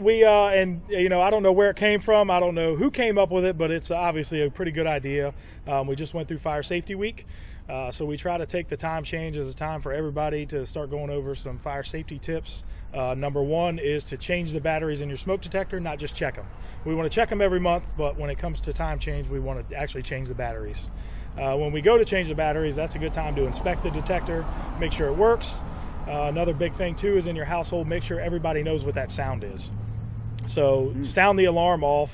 we and you know, I don't know where it came from. I don't know who came up with it, but it's obviously a pretty good idea. We just went through Fire Safety Week, so we try to take the time change as a time for everybody to start going over some fire safety tips. Number one is to change the batteries in your smoke detector, not just check them. We want to check them every month, but when it comes to time change, we want to actually change the batteries. When we go to change the batteries, that's a good time to inspect the detector, make sure it works. Another big thing too is in your household, make sure everybody knows what that sound is. So sound the alarm off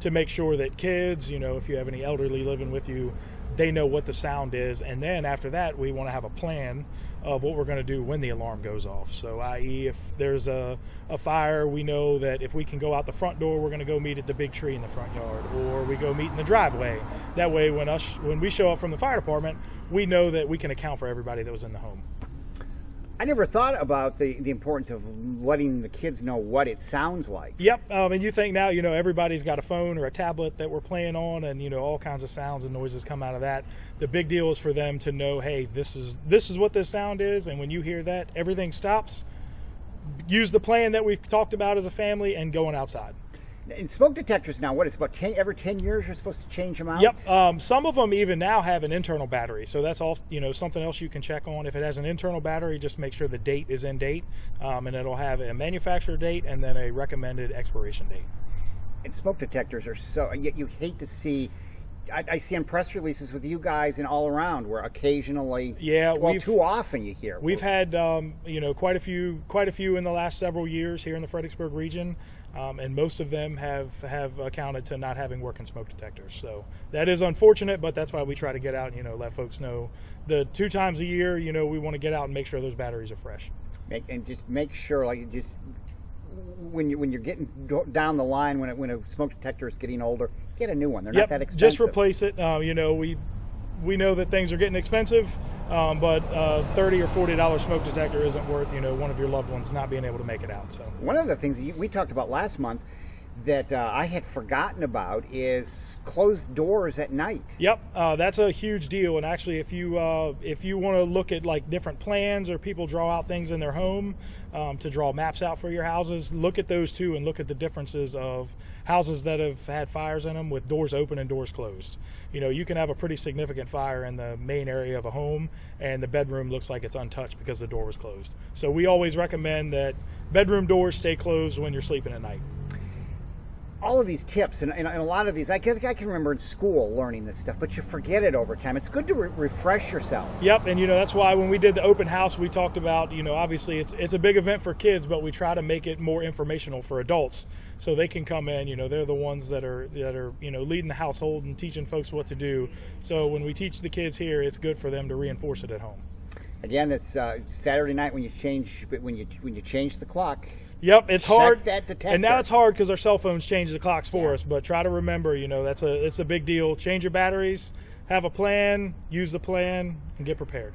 to make sure that kids, you know, if you have any elderly living with you, they know what the sound is. And then after that, we want to have a plan of what we're going to do when the alarm goes off. So i.e. if there's a fire, we know that if we can go out the front door, we're going to go meet at the big tree in the front yard, or we go meet in the driveway. That way when we show up from the fire department, we know that we can account for everybody that was in the home. I never thought about the importance of letting the kids know what it sounds like. Yep, and you think now, you know, everybody's got a phone or a tablet that we're playing on, and, you know, all kinds of sounds and noises come out of that. The big deal is for them to know, hey, this is what this sound is, and when you hear that, everything stops. Use the plan that we've talked about as a family and going outside. In smoke detectors now, what is about every 10 years you're supposed to change them out? Yep. Some of them even now have an internal battery, so that's all. You know, something else you can check on. If it has an internal battery, just make sure the date is in date, and it'll have a manufacturer date and then a recommended expiration date. And smoke detectors are so. You hate to see. I see on press releases with you guys and all around where occasionally, too often you hear. We've had you know, quite a few in the last several years here in the Fredericksburg region, and most of them have accounted to not having working smoke detectors. So that is unfortunate, but that's why we try to get out and, you know, let folks know the 2 times a year, you know, we want to get out and make sure those batteries are fresh. And just make sure, like, just when you're getting down the line, when a smoke detector is getting older, get a new one. They're not that expensive. Just replace it. You know, we know that things are getting expensive, but $30 or $40 smoke detector isn't worth, you know, one of your loved ones not being able to make it out. So one of the things we talked about last month that I had forgotten about is closed doors at night. Yep, that's a huge deal. And actually, if you want to look at like different plans, or people draw out things in their home to draw maps out for your houses, look at those too, and look at the differences of houses that have had fires in them with doors open and doors closed. You know, you can have a pretty significant fire in the main area of a home, and the bedroom looks like it's untouched because the door was closed. So we always recommend that bedroom doors stay closed when you're sleeping at night. All of these tips, and a lot of these, I can remember in school learning this stuff, but you forget it over time. It's good to refresh yourself. Yep, and, you know, that's why when we did the open house, we talked about, you know, obviously it's a big event for kids, but we try to make it more informational for adults, so they can come in. You know, they're the ones that are you know, leading the household and teaching folks what to do. So when we teach the kids here, it's good for them to reinforce it at home. Again, it's Saturday night when you change the clock. Yep, it's hard. Check that detector. And now it's hard because our cell phones change the clocks for us. But try to remember, you know, it's a big deal. Change your batteries, have a plan, use the plan, and get prepared.